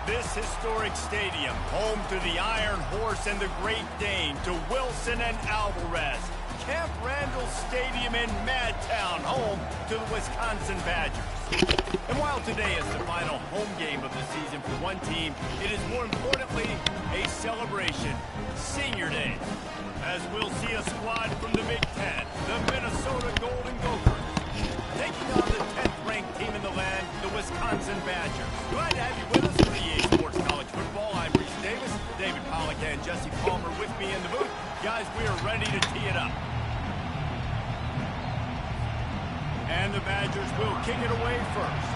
This historic stadium, home to the Iron Horse and the Great Dane, to Wilson and Alvarez. Camp Randall Stadium in Madtown, home to the Wisconsin Badgers. And while today is the final home game of the season for one team, it is more importantly a celebration, Senior Day. As we'll see a squad from the Big Ten, the Minnesota Golden Gophers, taking on the 10th-ranked team in the land, the Wisconsin Badgers. Glad to have you with us for EA Sports College Football. I'm Reese Davis, David Pollack and Jesse Palmer with me in the booth. Guys, we are ready to tee it up. And the Badgers will kick it away first.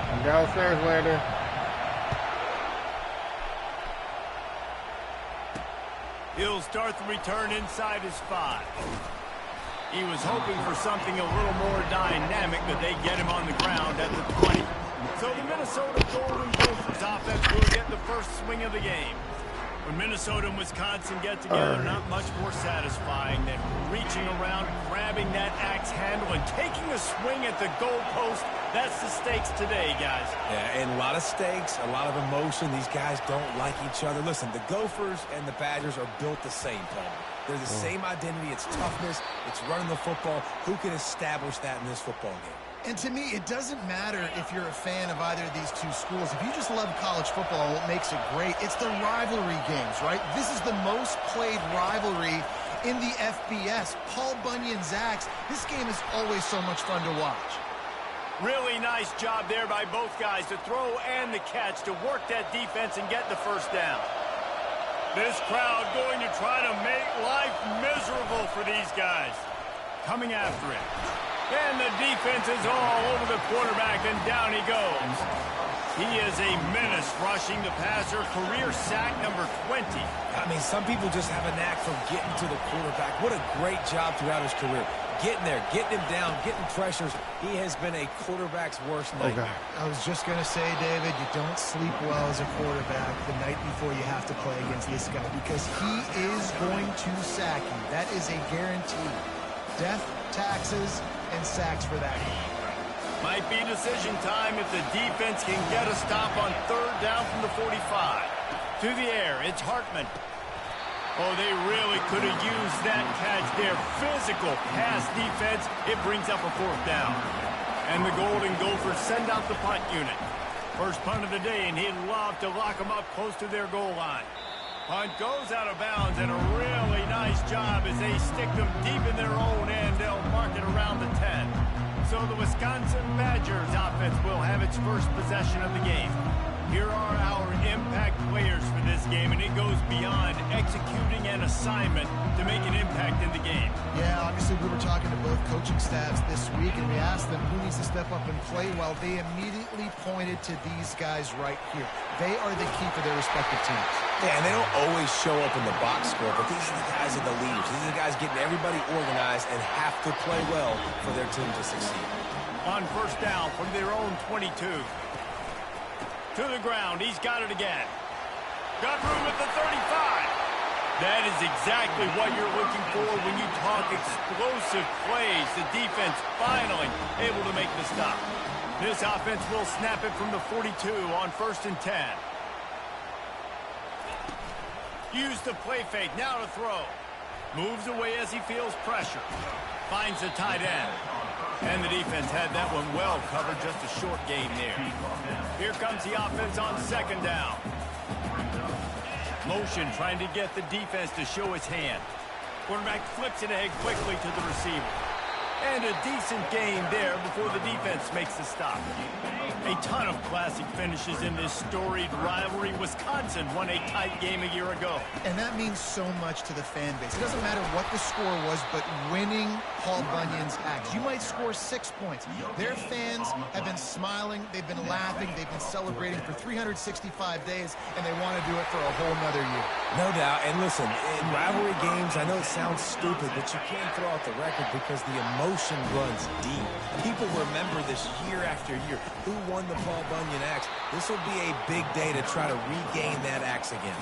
I'm downstairs, Landon. He'll start the return inside his 5. He was hoping for something a little more dynamic, but they get him on the ground at the 20. So the Minnesota Golden Gophers offense will get the first swing of the game. When Minnesota and Wisconsin get together, not much more satisfying than reaching around, grabbing that axe handle, and taking a swing at the goalpost. That's the stakes today, guys. Yeah, and a lot of stakes, a lot of emotion. These guys don't like each other. Listen, the Gophers and the Badgers are built the same, Paul. They're the same identity. It's toughness. It's running the football. Who can establish that in this football game? And to me, it doesn't matter if you're a fan of either of these two schools. If you just love college football and what makes it great, it's the rivalry games, right? This is the most played rivalry in the FBS. Paul Bunyan-Zax, this game is always so much fun to watch. Really nice job there by both guys to throw and the catch to work that defense and get the first down. This crowd going to try to make life miserable for these guys. Coming after it. And the defense is all over the quarterback, and down he goes. He is a menace rushing the passer, career sack number 20. I mean, some people just have a knack for getting to the quarterback. What a great job throughout his career. Getting there, getting him down, getting pressures. He has been a quarterback's worst nightmare. I was just going to say, David, you don't sleep well as a quarterback the night before you have to play against this guy because he is going to sack you. That is a guarantee. Death, taxes, and sacks for that game. Might be decision time if the defense can get a stop on 3rd down from the 45. To the air, it's Hartman. Oh, they really could have used that catch there. Physical pass defense. It brings up a 4th down. And the Golden Gophers send out the punt unit. First punt of the day, and he'd love to lock them up close to their goal line. Punt goes out of bounds, and a really nice job as they stick them deep in their own end. They'll mark it around the 10. So the Wisconsin Badgers offense will have its first possession of the game. Here are our impact players for this game, and it goes beyond executing an assignment to make an impact in the game. Yeah, obviously we were talking to both coaching staffs this week, and we asked them who needs to step up and play well. They immediately pointed to these guys right here. They are the key for their respective teams. Yeah, and they don't always show up in the box score, but these are the guys that are the leaders. These are the guys getting everybody organized and have to play well for their team to succeed. On 1st down from their own 22. To the ground, he's got it again. Got room at the 35. That is exactly what you're looking for when you talk explosive plays. The defense finally able to make the stop. This offense will snap it from the 42 on 1st and 10. Use the play fake, now to throw. Moves away as he feels pressure. Finds the tight end. And the defense had that one well covered, just a short gain there. Here comes the offense on 2nd down. Motion trying to get the defense to show his hand. Quarterback flips it ahead quickly to the receiver. And a decent gain there before the defense makes the stop. A ton of classic finishes in this storied rivalry. Wisconsin won a tight game a year ago. And that means so much to the fan base. It doesn't matter what the score was, but winning Paul Bunyan's axe. You might score 6 points. Their fans have been smiling, they've been laughing, they've been celebrating for 365 days, and they want to do it for a whole nother year. No doubt. And listen, in rivalry games, I know it sounds stupid, but you can't throw out the record because the emotion emotion runs deep. People remember this year after year. Who won the Paul Bunyan Axe? This will be a big day to try to regain that axe again.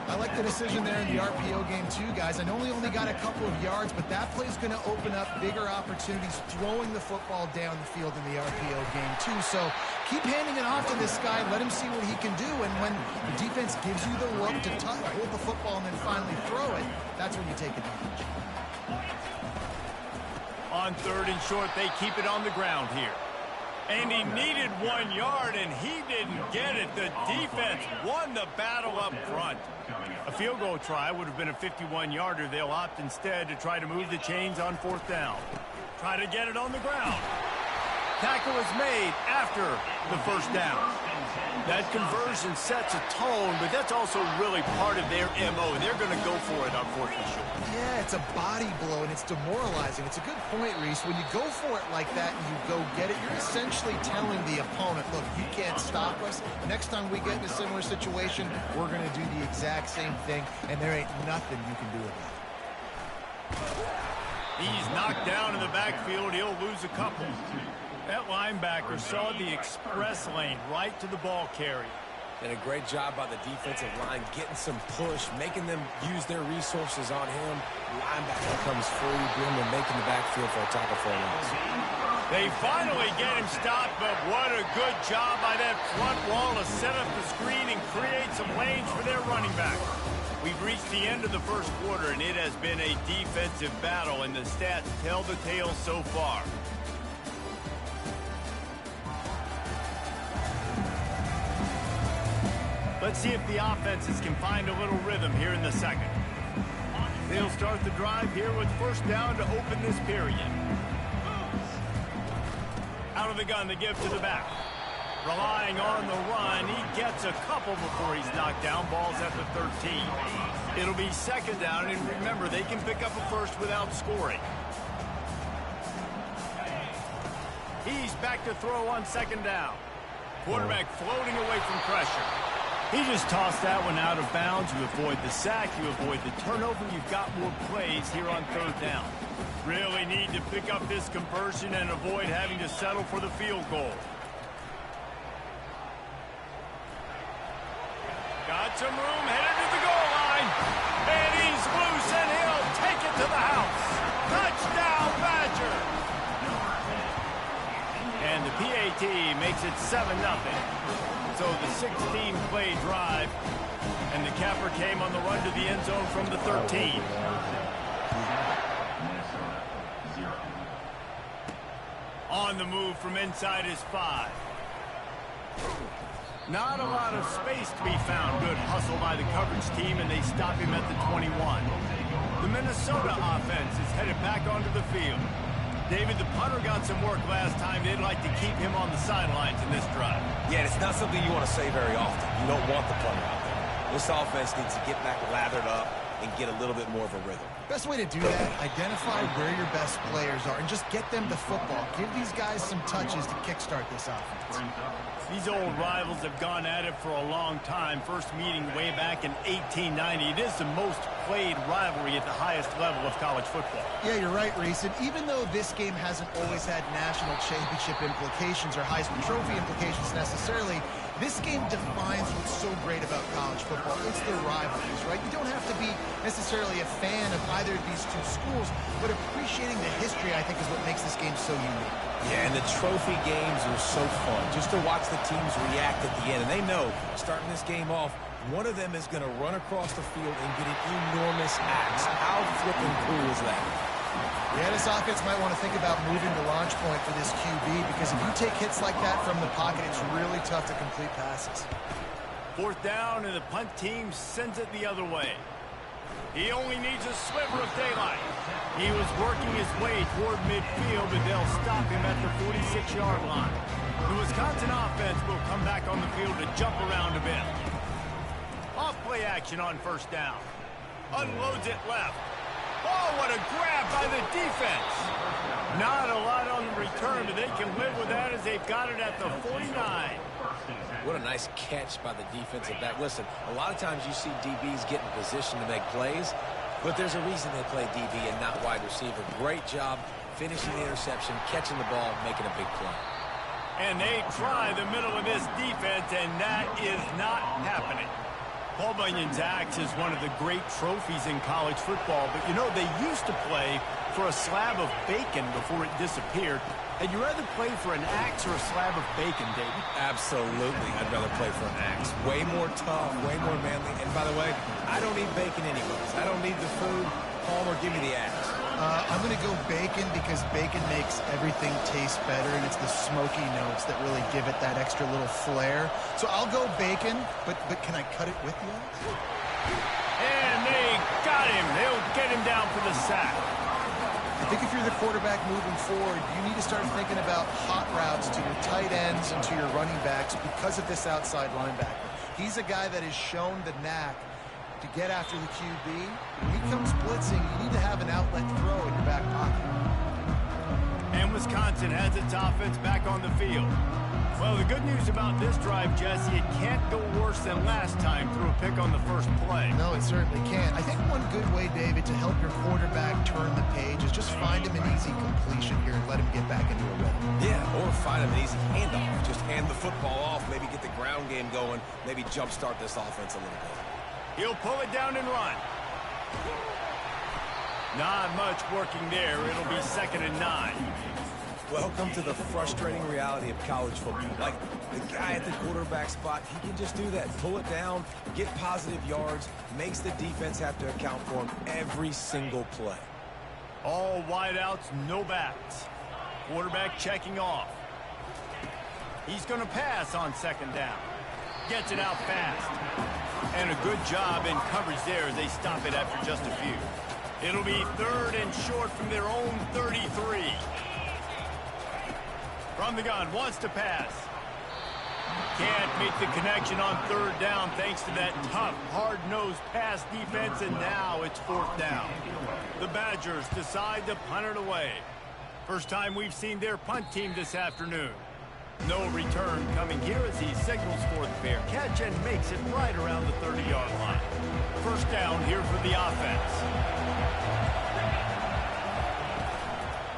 I like the decision there in the RPO game too, guys. I know he only got a couple of yards, but that play is going to open up bigger opportunities throwing the football down the field in the RPO game too. So keep handing it off to this guy. Let him see what he can do. And when the defense gives you the look to hold the football and then finally throw it, that's when you take advantage. On 3rd and short, they keep it on the ground here. And he needed 1 yard, and he didn't get it. The defense won the battle up front. A field goal try would have been a 51-yarder. They'll opt instead to try to move the chains on 4th down. Try to get it on the ground. Tackle is made after the 1st down. That conversion sets a tone, but that's also really part of their MO. They're going to go for it on 4th and short. Yeah, it's a body blow, and it's demoralizing. It's a good point, Reese. When you go for it like that and you go get it, you're essentially telling the opponent, look, you can't stop us. Next time we get in a similar situation, we're going to do the exact same thing, and there ain't nothing you can do about it. He's knocked down in the backfield. He'll lose a couple. That linebacker saw the express lane right to the ball carrier. And a great job by the defensive line, getting some push, making them use their resources on him. Linebacker comes free, bringing him, making the backfield for a tackle for a loss. They finally get him stopped, but what a good job by that front wall to set up the screen and create some lanes for their running back. We've reached the end of the 1st quarter, and it has been a defensive battle, and the stats tell the tale so far. Let's see if the offenses can find a little rhythm here in the 2nd. They'll start the drive here with 1st down to open this period. Out of the gun, they give to the back. Relying on the run, he gets a couple before he's knocked down. Ball's at the 13. It'll be 2nd down, and remember, they can pick up a 1st without scoring. He's back to throw on 2nd down. Quarterback floating away from pressure. He just tossed that one out of bounds. You avoid the sack, you avoid the turnover. You've got more plays here on 3rd down. Really need to pick up this conversion and avoid having to settle for the field goal. Got some room, headed to the goal line. And he's loose, and he'll take it to the house. Touchdown, Badger. And the PAT makes it 7-0. So the 16-play drive, and the capper came on the run to the end zone from the 13. On the move from inside his 5. Not a lot of space to be found. Good hustle by the coverage team, and they stop him at the 21. The Minnesota offense is headed back onto the field. David, the punter got some work last time. They'd like to keep him on the sidelines in this drive. Yeah, it's not something you want to say very often. You don't want the punter out there. This offense needs to get back lathered up and get a little bit more of a rhythm. Best way to do that, identify where your best players are and just get them the football. Give these guys some touches to kickstart this offense. These old rivals have gone at it for a long time. First meeting way back in 1890. It is the most played rivalry at the highest level of college football. Yeah, you're right, Reese. And even though this game hasn't always had national championship implications or Heisman Trophy implications necessarily, this game defines what's so great about college football. It's the rivalries, right? You don't have to be necessarily a fan of either of these two schools, but appreciating the history, I think, is what makes this game so unique. Yeah, and the trophy games are so fun, just to watch the teams react at the end. And they know, starting this game off, one of them is going to run across the field and get an enormous axe. How flipping cool is that? Yeah, this offense might want to think about moving the launch point for this QB, because if you take hits like that from the pocket, it's really tough to complete passes. 4th down, and the punt team sends it the other way. He only needs a sliver of daylight. He was working his way toward midfield, but they'll stop him at the 46-yard line. The Wisconsin offense will come back on the field to jump around a bit. Off play action on 1st down. Unloads it left. Oh, what a grab by the defense. Not a lot on the return, but they can live with that as they've got it at the 49. What a nice catch by the defensive back. Listen, a lot of times you see DBs get in position to make plays, but there's a reason they play DB and not wide receiver. Great job finishing the interception, catching the ball, making a big play. And they try the middle of this defense, and that is not happening. Paul Bunyan's axe is one of the great trophies in college football, but you know, they used to play for a slab of bacon before it disappeared. Had you rather play for an axe or a slab of bacon, David? Absolutely, I'd rather play for an axe. Way more tough, way more manly. And by the way, I don't need bacon anyways. I don't need the food. Palmer, give me the axe. I'm going to go bacon because bacon makes everything taste better, and it's the smoky notes that really give it that extra little flair. So I'll go bacon, but can I cut it with the axe? And they got him. They'll get him down for the sack. I think if you're the quarterback moving forward, you need to start thinking about hot routes to your tight ends and to your running backs because of this outside linebacker. He's a guy that has shown the knack to get after the QB. When he comes blitzing, you need to have an outlet throw in your back pocket. And Wisconsin has its offense back on the field. Well, the good news about this drive, Jesse, it can't go worse than last time through a pick on the first play. No, it certainly can't. I think one good way, David, to help your quarterback turn the page is just find him an easy completion here and let him get back into a rhythm. Yeah, or find him an easy handoff. Just hand the football off, maybe get the ground game going, maybe jumpstart this offense a little bit. He'll pull it down and run. Not much working there. It'll be 2nd and 9. Welcome to the frustrating reality of college football. Like, the guy at the quarterback spot, he can just do that. Pull it down, get positive yards, makes the defense have to account for him every single play. All wideouts, no backs. Quarterback checking off. He's going to pass on 2nd down. Gets it out fast. And a good job in coverage there as they stop it after just a few. It'll be 3rd and short from their own 33. From the gun, wants to pass. Can't make the connection on 3rd down thanks to that tough, hard-nosed pass defense, and now it's 4th down. The Badgers decide to punt it away. First time we've seen their punt team this afternoon. No return coming here as he signals for the fair catch and makes it right around the 30-yard line. First down here for the offense.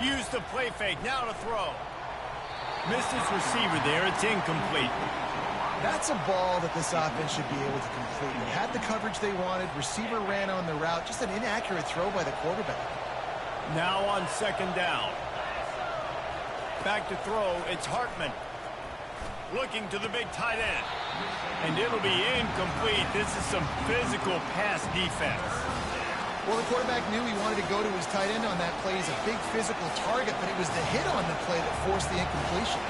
Use the play fake, now to throw. Missed his receiver there, it's incomplete. That's a ball that this offense should be able to complete. They had the coverage they wanted, receiver ran on the route, just an inaccurate throw by the quarterback. Now on 2nd down. Back to throw, it's Hartman. Looking to the big tight end. And it'll be incomplete. This is some physical pass defense. Well, the quarterback knew he wanted to go to his tight end on that play. He's a big physical target, but it was the hit on the play that forced the incompletion.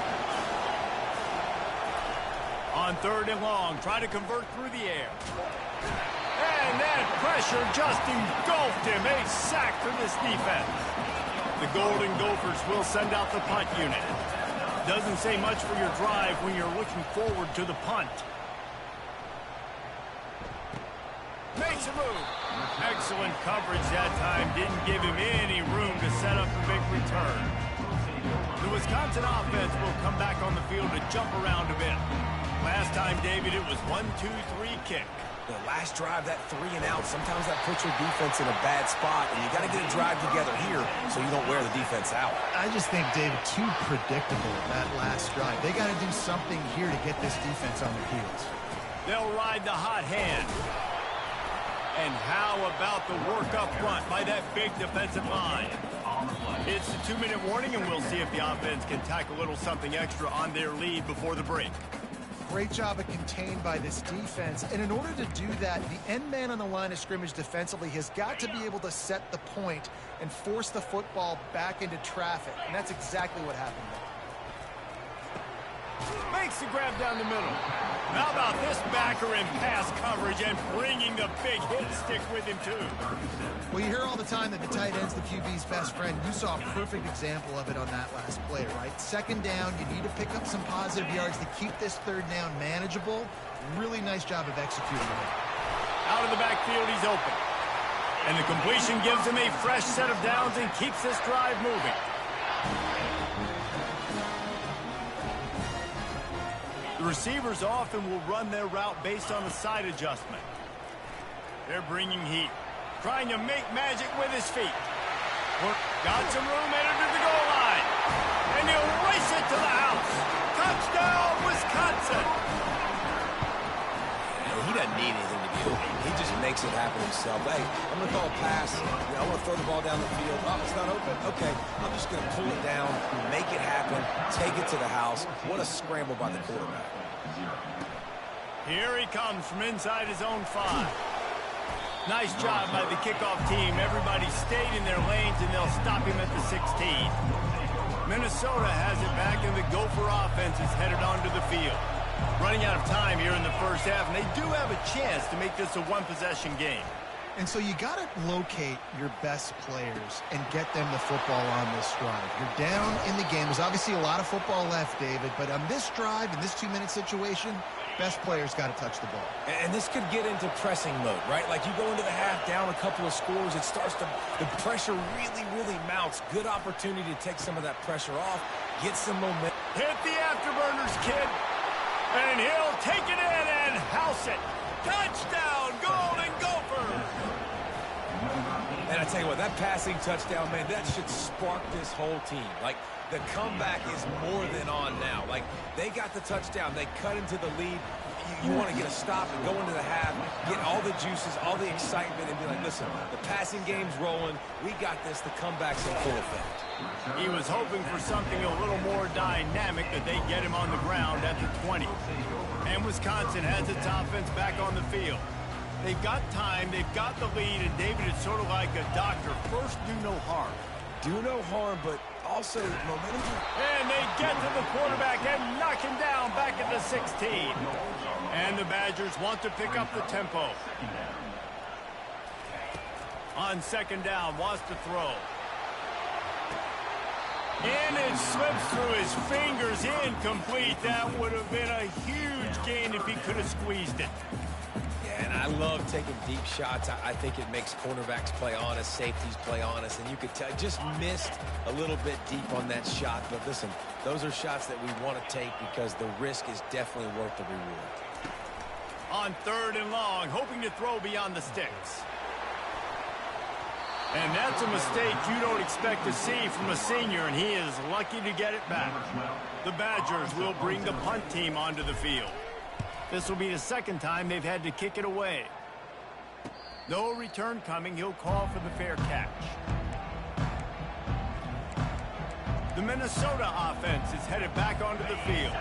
On 3rd and long, try to convert through the air. And that pressure just engulfed him. A sack for this defense. The Golden Gophers will send out the punt unit. Doesn't say much for your drive when you're looking forward to the punt. Makes a move. Excellent coverage that time. Didn't give him any room to set up a big return. The Wisconsin offense will come back on the field to jump around a bit. Last time, David, it was 1-2-3 kick. The last drive, that 3 and out, sometimes that puts your defense in a bad spot, and you got to get a drive together here so you don't wear the defense out. I just think, David, too predictable that last drive. They got to do something here to get this defense on their heels. They'll ride the hot hand. And how about the work up front by that big defensive line? It's the 2-minute warning, and we'll see if the offense can tack a little something extra on their lead before the break. Great job of contained by this defense. And in order to do that, the end man on the line of scrimmage defensively has got to be able to set the point and force the football back into traffic. And that's exactly what happened there. Makes the grab down the middle. How about this backer in pass coverage and bringing the big hit stick with him, too? Well, you hear all the time that the tight end's the QB's best friend. You saw a perfect example of it on that last play, right? 2nd down, you need to pick up some positive yards to keep this 3rd down manageable. Really nice job of executing it. Out of the backfield, he's open. And the completion gives him a fresh set of downs and keeps this drive moving. The receivers often will run their route based on a side adjustment. They're bringing heat. Trying to make magic with his feet. Got some room, entered the need anything to be open. He just makes it happen himself. Hey, I'm going to call a pass. I want to throw the ball down the field. Oh, it's not open? Okay, I'm just going to pull it down, make it happen, take it to the house. What a scramble by the quarterback. Here he comes from inside his own 5. Nice job by the kickoff team. Everybody stayed in their lanes, and they'll stop him at the 16. Minnesota has it back, and the Gopher offense is headed onto the field. Running out of time here in the first half, and they do have a chance to make this a one-possession game. And so you got to locate your best players and get them the football on this drive. You're down in the game. There's obviously a lot of football left, David, but on this drive, in this 2-minute situation, best players got to touch the ball. And this could get into pressing mode, right? Like you go into the half down a couple of scores, it starts to, the pressure really mounts. Good opportunity to take some of that pressure off, get some momentum. Hit the afterburners, kid. And he'll take it in and house it. Touchdown, Golden Gophers! And I tell you what, that passing touchdown, man, that should spark this whole team. Like, the comeback is more than on now. Like, they got the touchdown. They cut into the lead. You want to get a stop and go into the half, get all the juices, all the excitement, and be like, listen, the passing game's rolling. We got this. The comeback's in full effect. He was hoping for something a little more dynamic, that they get him on the ground at the 20. And Wisconsin has its offense back on the field. They've got time, they've got the lead, and David is sort of like a doctor. First, do no harm. Do no harm, but also momentum. And they get to the quarterback and knock him down back at the 16. And the Badgers want to pick up the tempo. On second down, wants to throw. And it slips through his fingers, incomplete. That would have been a huge gain if he could have squeezed it. Yeah, and I love taking deep shots. I think it makes cornerbacks play honest, safeties play honest, and you could tell just missed a little bit deep on that shot. But listen, those are shots that we want to take because the risk is definitely worth the reward. On third and long, hoping to throw beyond the sticks. And that's a mistake you don't expect to see from a senior, and he is lucky to get it back. The Badgers will bring the punt team onto the field. This will be the second time they've had to kick it away. No return coming. He'll call for the fair catch. The Minnesota offense is headed back onto the field.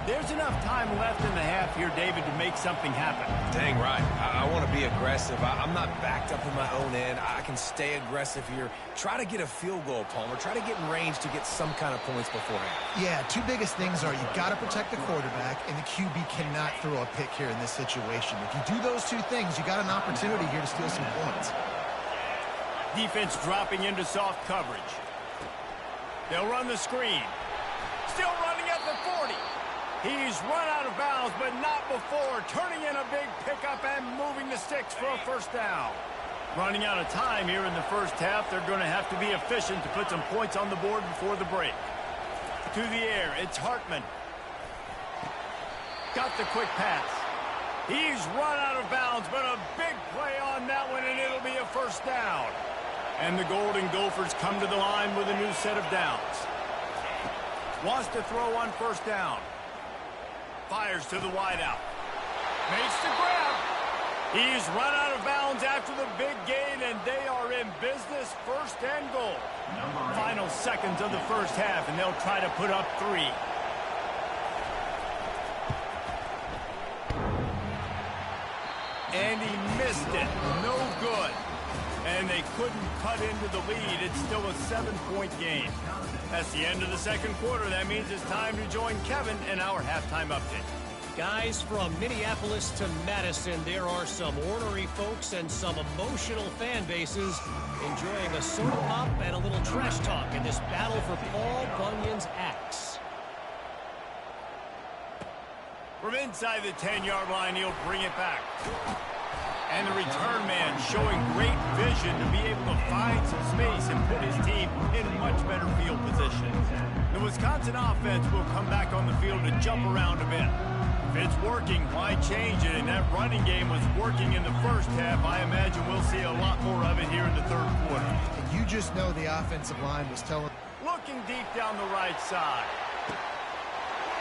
There's enough time left in the half here, David, to make something happen. Dang right. I want to be aggressive. I'm not backed up in my own end. I can stay aggressive here. Try to get a field goal, Palmer. Try to get in range to get some kind of points beforehand. Yeah, two biggest things are you've got to protect the quarterback, and the QB cannot throw a pick here in this situation. If you do those two things, you got an opportunity here to steal some points. Defense dropping into soft coverage. They'll run the screen. Still running at the 40. He's run out of bounds, but not before. Turning in a big pickup and moving the sticks for a first down. Running out of time here in the first half. They're going to have to be efficient to put some points on the board before the break. To the air, it's Hartman. Got the quick pass. He's run out of bounds, but a big play on that one, and it'll be a first down. And the Golden Gophers come to the line with a new set of downs. Wants to throw on first down. Fires to the wideout. Makes the grab. He's run out of bounds after the big gain, and they are in business, first and goal. Final seconds of the first half, and they'll try to put up 3. And he missed it. No good. And they couldn't cut into the lead. It's still a 7-point game. That's the end of the second quarter. That means it's time to join Kevin in our halftime update. Guys, from Minneapolis to Madison, there are some ornery folks and some emotional fan bases enjoying a soda pop and a little trash talk in this battle for Paul Bunyan's axe. From inside the 10-yard line, he'll bring it back. And the return man showing great vision to be able to find some space and put his team in much better field position. The Wisconsin offense will come back on the field to jump around a bit. If it's working, why change it? And that running game was working in the first half. I imagine we'll see a lot more of it here in the third quarter. And you just know the offensive line was telling... Looking deep down the right side.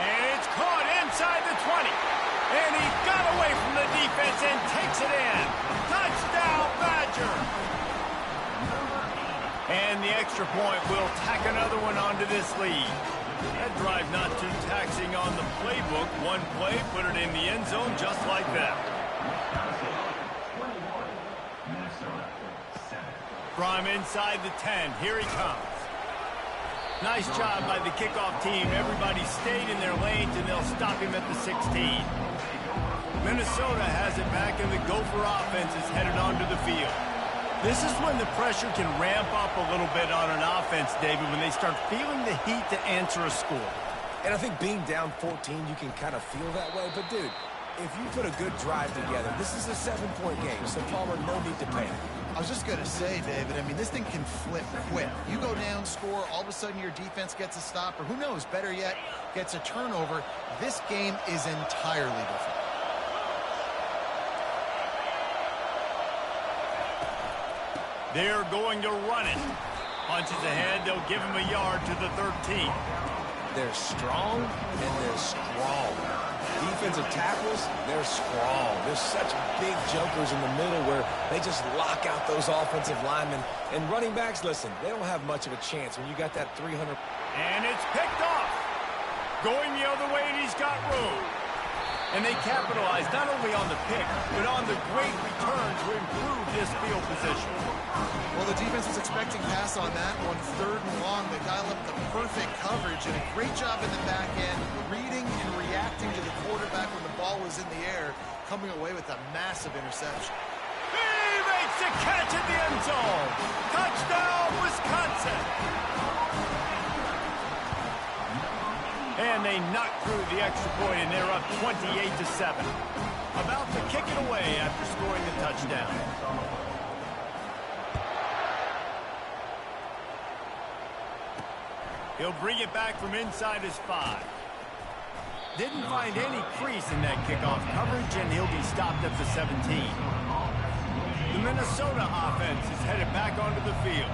And it's caught inside the 20. And he got away from the defense and takes it in. Touchdown, Badger. And the extra point will tack another one onto this lead. That drive not too taxing on the playbook. One play, put it in the end zone just like that. From inside the 10, here he comes. Nice job by the kickoff team. Everybody stayed in their lanes, and they'll stop him at the 16. Minnesota has it back, and the Gopher offense is headed onto the field. This is when the pressure can ramp up a little bit on an offense, David, when they start feeling the heat to answer a score. And I think being down 14, you can kind of feel that way. But, dude, if you put a good drive together, this is a 7-point game, so Palmer, no need to panic. I was just going to say, David, I mean, this thing can flip quick. You go down, score, all of a sudden your defense gets a stop, or who knows, better yet, gets a turnover. This game is entirely different. They're going to run it. Punches ahead, they'll give him a yard to the 13. They're strong, and they're strong. Defensive tackles, they're strong. There's such big jokers in the middle where they just lock out those offensive linemen. And running backs, listen, they don't have much of a chance when you got that 300. And it's picked off. Going the other way, and he's got room. And they capitalize not only on the pick, but on the great return to improve this field position. Well, the defense was expecting pass on that one. 3rd and long. They dial up the perfect coverage and a great job in the back end, reading and reacting to the quarterback when the ball was in the air, coming away with a massive interception. He makes a catch in the end zone. Touchdown, Wisconsin. And they knock through the extra point, and they're up 28-7. About to kick it away after scoring the touchdown. He'll bring it back from inside his 5. Didn't find any crease in that kickoff coverage, and he'll be stopped at the 17. The Minnesota offense is headed back onto the field.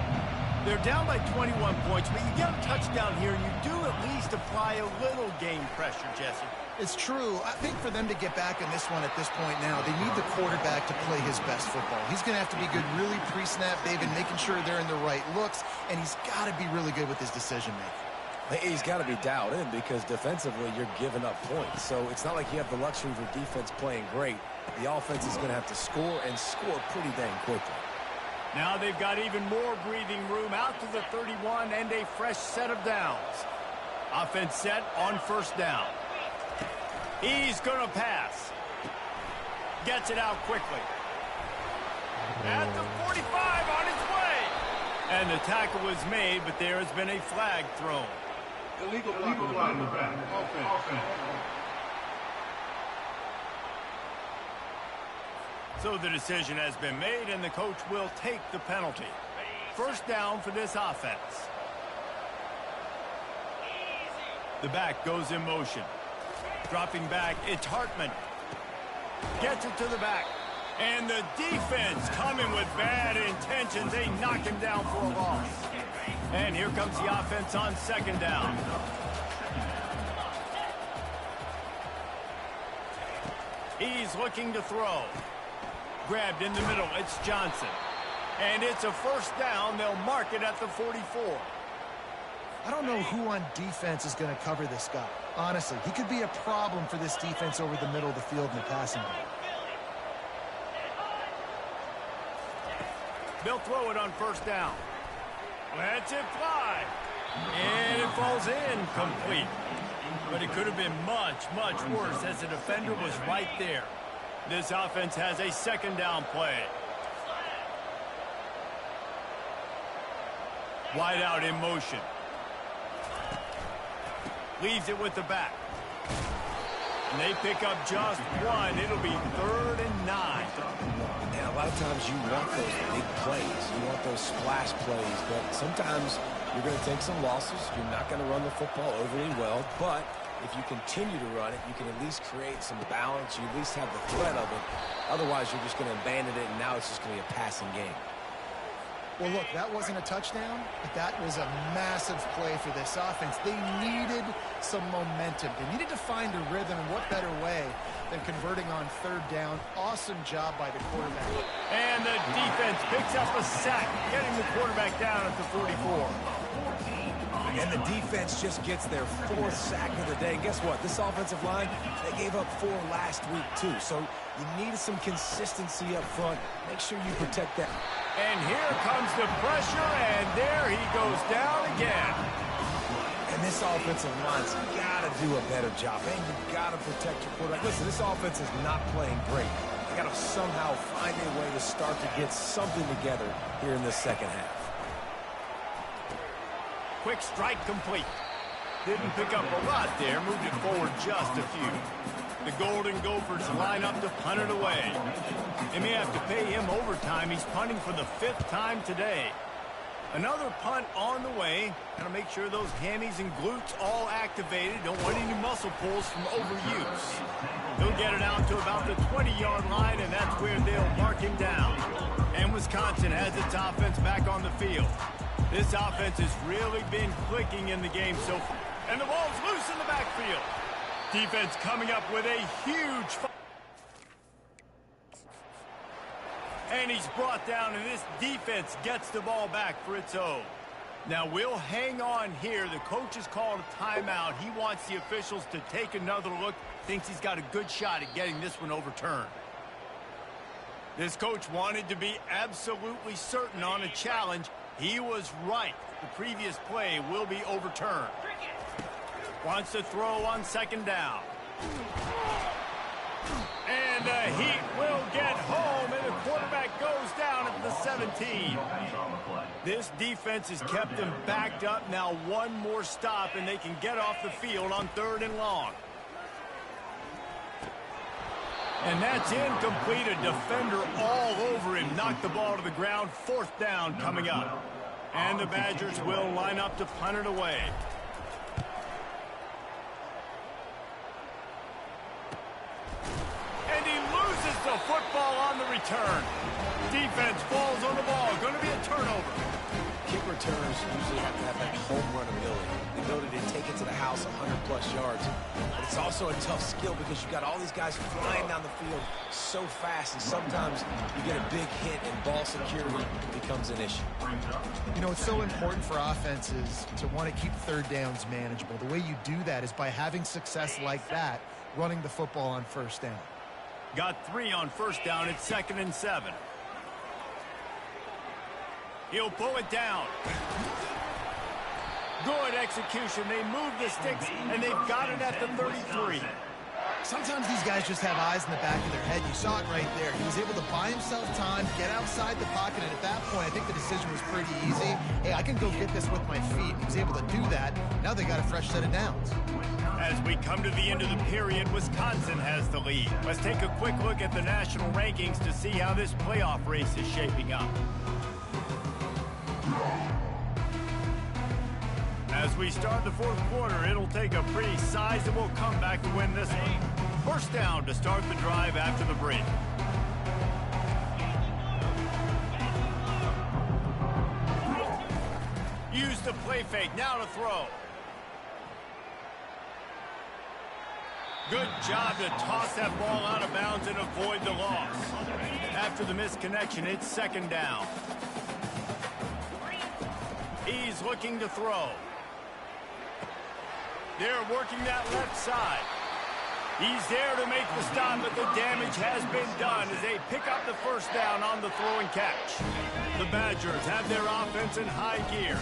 They're down by 21 points, but you get a touchdown here, and you do at least apply a little game pressure, Jesse. It's true. I think for them to get back in this one at this point now, they need the quarterback to play his best football. He's going to have to be good really pre-snap, David, making sure they're in the right looks, and he's got to be really good with his decision-making. He's got to be dialed in because defensively you're giving up points. So it's not like you have the luxury of your defense playing great. The offense is going to have to score and score pretty dang quickly. Now they've got even more breathing room out to the 31 and a fresh set of downs. Offense set on 1st down. He's going to pass. Gets it out quickly. At the 45 on his way. And the tackle was made, but there has been a flag thrown. Illegal line in the back. Offense. So the decision has been made, and the coach will take the penalty. 1st down for this offense. The back goes in motion. Dropping back, it's Hartman. Gets it to the back. And the defense coming with bad intentions. They knock him down for a loss. And here comes the offense on 2nd down. He's looking to throw. Grabbed in the middle, it's Johnson. And it's a 1st down. They'll mark it at the 44. I don't know who on defense is going to cover this guy. Honestly, he could be a problem for this defense over the middle of the field in the passing game. They'll throw it on 1st down. Lets it fly. And it falls in complete. But it could have been much, much worse as the defender was right there. This offense has a 2nd down play. Wide out in motion. Leaves it with the back. And they pick up just 1. It'll be 3rd and 9. And a lot of times you want those big plays. You want those splash plays. But sometimes you're going to take some losses. You're not going to run the football overly well. But if you continue to run it, you can at least create some balance. You at least have the threat of it. Otherwise, you're just going to abandon it, and now it's just going to be a passing game. Well, look, that wasn't a touchdown, but that was a massive play for this offense. They needed some momentum. They needed to find a rhythm, and what better way than converting on third down. Awesome job by the quarterback. And the defense picks up a sack, getting the quarterback down at the 44. And the defense just gets their 4th sack of the day. And guess what? This offensive line, they gave up 4 last week, too. So you needed some consistency up front. Make sure you protect that. And here comes the pressure, and there he goes down again. And this offensive line's got to do a better job. And you've got to protect your quarterback. Listen, this offense is not playing great. They got to somehow find a way to start to get something together here in the second half. Quick strike complete. Didn't pick up a lot there, moved it forward just a few. The Golden Gophers line up to punt it away. They may have to pay him overtime. He's punting for the 5th time today. Another punt on the way. Got to make sure those hammies and glutes all activated. Don't want any muscle pulls from overuse. He'll get it out to about the 20-yard line, and that's where they'll mark him down. And Wisconsin has its offense back on the field. This offense has really been clicking in the game so far. And the ball's loose in the backfield. Defense coming up with a huge... And he's brought down, and this defense gets the ball back for its own. Now, we'll hang on here. The coach has called a timeout. He wants the officials to take another look. Thinks he's got a good shot at getting this one overturned. This coach wanted to be absolutely certain on a challenge. He was right. The previous play will be overturned. Wants to throw on 2nd down. And the Heat will get home, and the quarterback goes down at the 17. This defense has kept them backed up. Now one more stop, and they can get off the field on 3rd and long. And that's incomplete. A defender all over him. Knocked the ball to the ground. 4th down coming up. And the Badgers will line up to punt it away. And he loses the football on the return. Defense falls on the ball. Going to be a turnover. Kick returners usually have to have that home run ability. The ability to take it to the house 100-plus yards. But it's also a tough skill because you've got all these guys flying down the field so fast, and sometimes you get a big hit and ball security becomes an issue. You know, it's so important for offenses to want to keep 3rd downs manageable. The way you do that is by having success like that, running the football on 1st down. Got 3 on 1st down. It's 2nd and 7. He'll pull it down. Good execution. They move the sticks, and they've got it at the 33. Sometimes these guys just have eyes in the back of their head. You saw it right there. He was able to buy himself time, get outside the pocket, and at that point, I think the decision was pretty easy. Hey, I can go get this with my feet. He was able to do that. Now they got a fresh set of downs. As we come to the end of the period, Wisconsin has the lead. Let's take a quick look at the national rankings to see how this playoff race is shaping up. As we start the 4th quarter, it'll take a pretty sizable comeback to win this one. 1st down to start the drive after the break. Use the play fake, now to throw. Good job to toss that ball out of bounds and avoid the loss. After the misconnection, it's 2nd down. He's looking to throw. They're working that left side. He's there to make the stop, but the damage has been done as they pick up the 1st down on the throw and catch. The Badgers have their offense in high gear.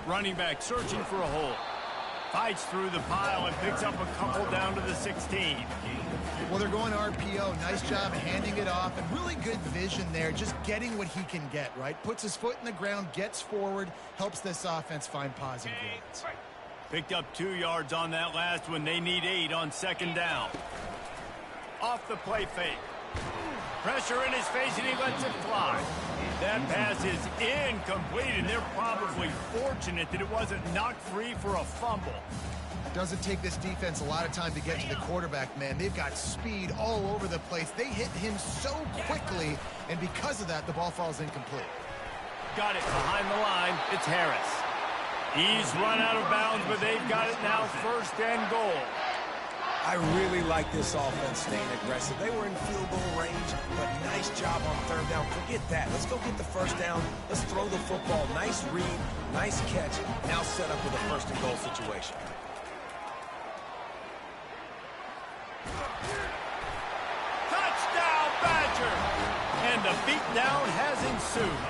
Running back searching for a hole. Fights through the pile and picks up a couple down to the 16. Well, they're going RPO. Nice job handing it off, and really good vision there, just getting what he can get, right? Puts his foot in the ground, gets forward, helps this offense find positive yards. Picked up 2 yards on that last one. They need 8 on 2nd down. Off the play fake. Pressure in his face, and he lets it fly. That pass is incomplete, and they're probably fortunate that it wasn't knocked free for a fumble. Doesn't take this defense a lot of time to get to the quarterback, man. They've got speed all over the place. They hit him so quickly, and because of that, the ball falls incomplete. Got it behind the line. It's Harris. He's run out of bounds, but they've got it now, 1st and goal. I really like this offense staying aggressive. They were in field goal range, but nice job on 3rd down. Forget that. Let's go get the 1st down. Let's throw the football. Nice read, nice catch. Now set up with a 1st and goal situation. Touchdown, Badger! And the beatdown has ensued.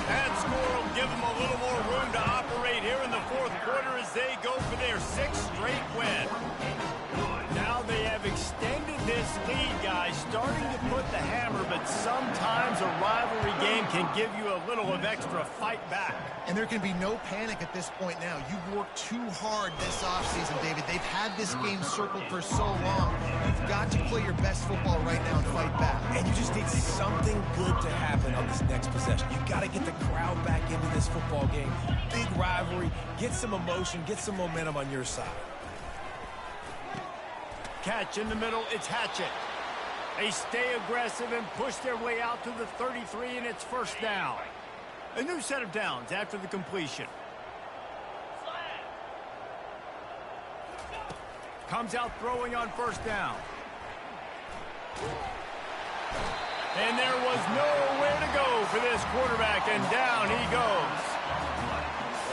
That score will give them a little more room to operate here in the 4th quarter as they go for their 6th straight win. Now they have extended this lead, guys, starting to put the hammer, but sometimes a rivalry game can give you a little of extra fight back. And there can be no panic at this point now. You've worked too hard this offseason, David. They've had this game circled for so long. You've got to play your best football right now and fight back. And you just need something good to happen on this next possession. You've got to get the crowd back into this football game. Big rivalry. Get some emotion. Get some momentum on your side. Catch in the middle, it's Hatchett. They stay aggressive and push their way out to the 33, and it's 1st down. A new set of downs after the completion. Comes out throwing on 1st down. And there was nowhere to go for this quarterback, and down he goes.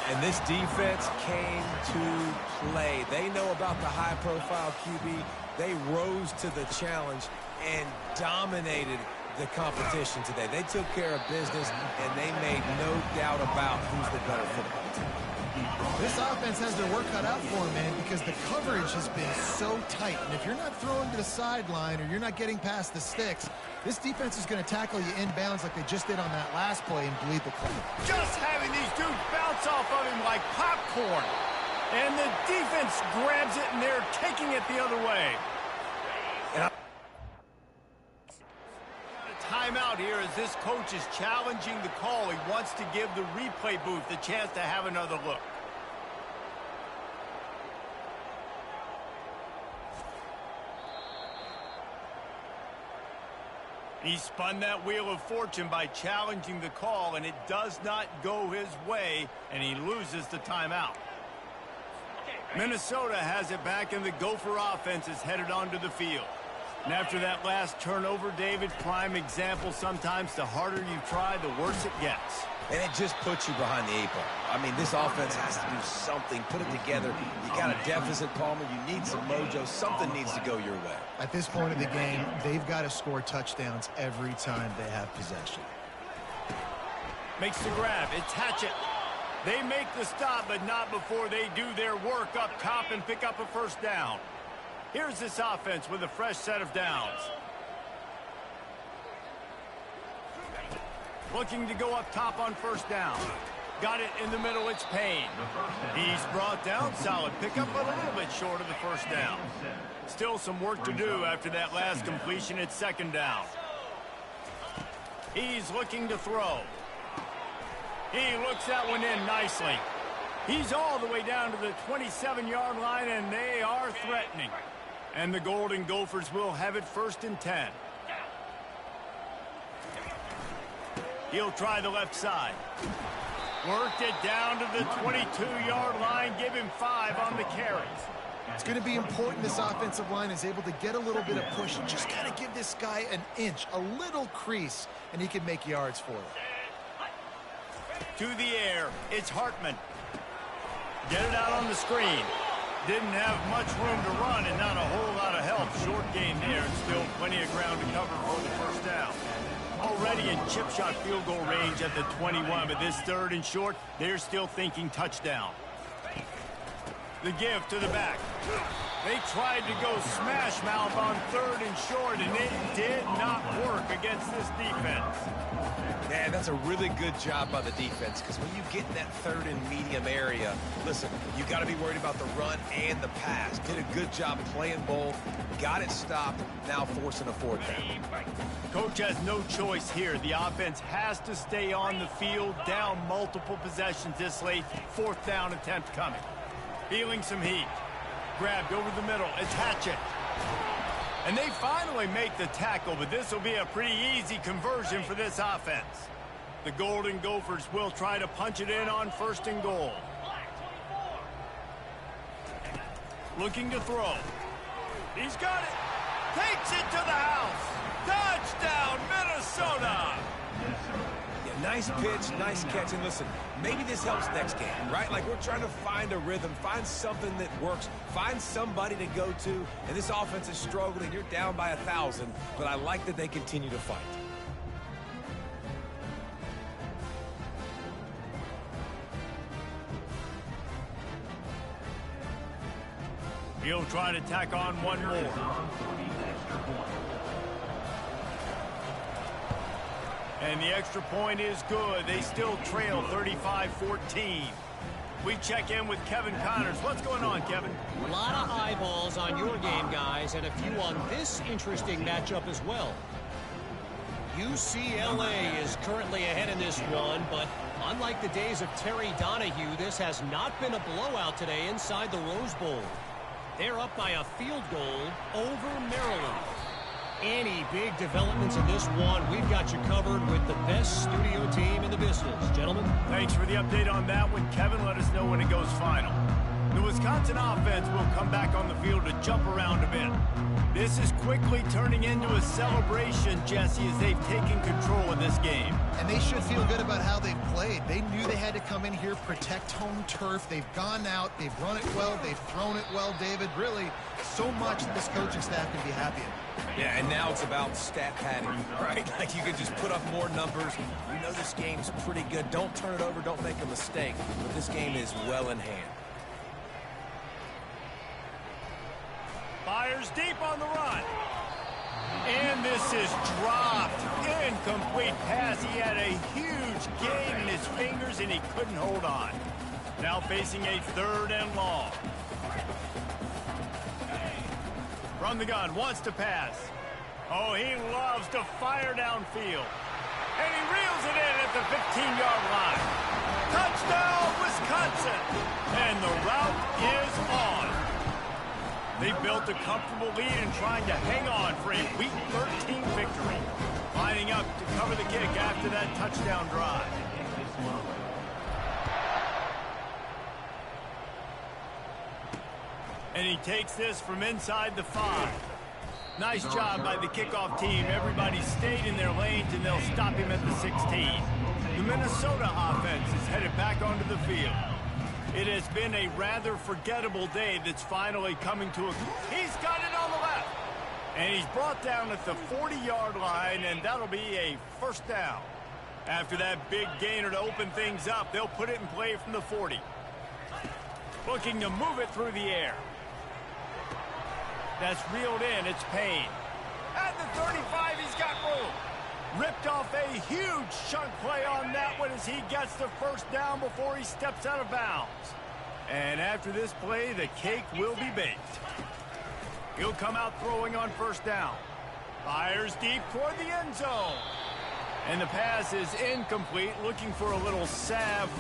And this defense came to play. They know about the high-profile QB. They rose to the challenge and dominated the competition today. They took care of business, and they made no doubt about who's the better football team. This offense has their work cut out for them, man, because the coverage has been so tight. And if you're not throwing to the sideline or you're not getting past the sticks, this defense is going to tackle you inbounds like they just did on that last play and bleed the clock. Just having these dudes bounce off of him like popcorn. And the defense grabs it, and they're taking it the other way. And timeout here as this coach is challenging the call. He wants to give the replay booth the chance to have another look. He spun that wheel of fortune by challenging the call, and it does not go his way, and he loses the timeout. Minnesota has it back, and the Gopher offense is headed onto the field. And after that last turnover, David, prime example, sometimes the harder you try, the worse it gets. And it just puts you behind the 8 ball. I mean, this offense has to do something, put it together. You got a deficit, Palmer. You need some mojo. Something needs to go your way. At this point of the game, they've got to score touchdowns every time they have possession. Makes the grab. It's Hatchett. They make the stop, but not before they do their work up top and pick up a 1st down. Here's this offense with a fresh set of downs. Looking to go up top on 1st down. Got it in the middle, it's Payne. He's brought down, solid pickup, but a little bit short of the 1st down. Still some work to do after that last completion. It's 2nd down. He's looking to throw. He looks that one in nicely. He's all the way down to the 27-yard line, and they are threatening. And the Golden Gophers will have it 1st and 10. He'll try the left side. Worked it down to the 22-yard line. Give him 5 on the carries. It's going to be important this offensive line is able to get a little bit of push and just kind of give this guy an inch, a little crease, and he can make yards for it. To the air, it's Hartman. Get it out on the screen. Didn't have much room to run and not a whole lot of help. Short gain there and still plenty of ground to cover for the 1st down. Already in chip shot field goal range at the 21, but this 3rd and short, they're still thinking touchdown. The give to the back. They tried to go smash mouth on 3rd and short, and it did not work against this defense. Man, that's a really good job by the defense, because when you get in that 3rd and medium area, listen, you got to be worried about the run and the pass. Did a good job playing both, got it stopped, now forcing a 4th down. Coach has no choice here. The offense has to stay on the field, down multiple possessions this late. 4th down attempt coming. Feeling some heat. Grabbed over the middle. It's Hatchett. And they finally make the tackle, but this will be a pretty easy conversion for this offense. The Golden Gophers will try to punch it in on 1st and goal. Looking to throw. He's got it. Takes it to the house. Touchdown, Minnesota. Yeah, nice pitch, nice catch. And listen, maybe this helps next game, right? Like we're trying to find a rhythm, find something that works, find somebody to go to. And this offense is struggling. You're down by 1,000, but I like that they continue to fight. He'll try to tack on one more. And the extra point is good. They still trail 35-14. We check in with Kevin Connors. What's going on, Kevin? A lot of eyeballs on your game, guys, and a few on this interesting matchup as well. UCLA is currently ahead in this one, but unlike the days of Terry Donahue, this has not been a blowout today inside the Rose Bowl. They're up by a field goal over Maryland. Any big developments in this one, we've got you covered with the best studio team in the business. Gentlemen. Thanks for the update on that one, Kevin. Let us know when it goes final. The Wisconsin offense will come back on the field to jump around a bit. This is quickly turning into a celebration, Jesse, as they've taken control of this game. And they should feel good about how they've played. They knew they had to come in here, protect home turf. They've gone out, they've run it well, they've thrown it well, David. Really, so much this coaching staff can be happy in. Yeah, and now it's about stat padding, right? Like you can just put up more numbers. You know this game's pretty good. Don't turn it over, don't make a mistake. But this game is well in hand. Fires deep on the run. And this is dropped. Incomplete pass. He had a huge game in his fingers, and he couldn't hold on. Now facing a 3rd and long. From the gun, wants to pass. Oh, he loves to fire downfield. And he reels it in at the 15-yard line. Touchdown, Wisconsin. And the route is on. They built a comfortable lead and trying to hang on for a Week 13 victory. Lining up to cover the kick after that touchdown drive. And he takes this from inside the 5. Nice job by the kickoff team. Everybody stayed in their lanes, and they'll stop him at the 16. The Minnesota offense is headed back onto the field. It has been a rather forgettable day that's finally coming to a... He's got it on the left. And he's brought down at the 40-yard line, and that'll be a 1st down. After that big gainer to open things up, they'll put it in play from the 40. Looking to move it through the air. That's reeled in. It's Payne. At the 35, he's got room. Ripped off a huge chunk play on that one as he gets the 1st down before he steps out of bounds. And after this play, the cake will be baked. He'll come out throwing on 1st down. Fires deep toward the end zone. And the pass is incomplete, looking for a little salve.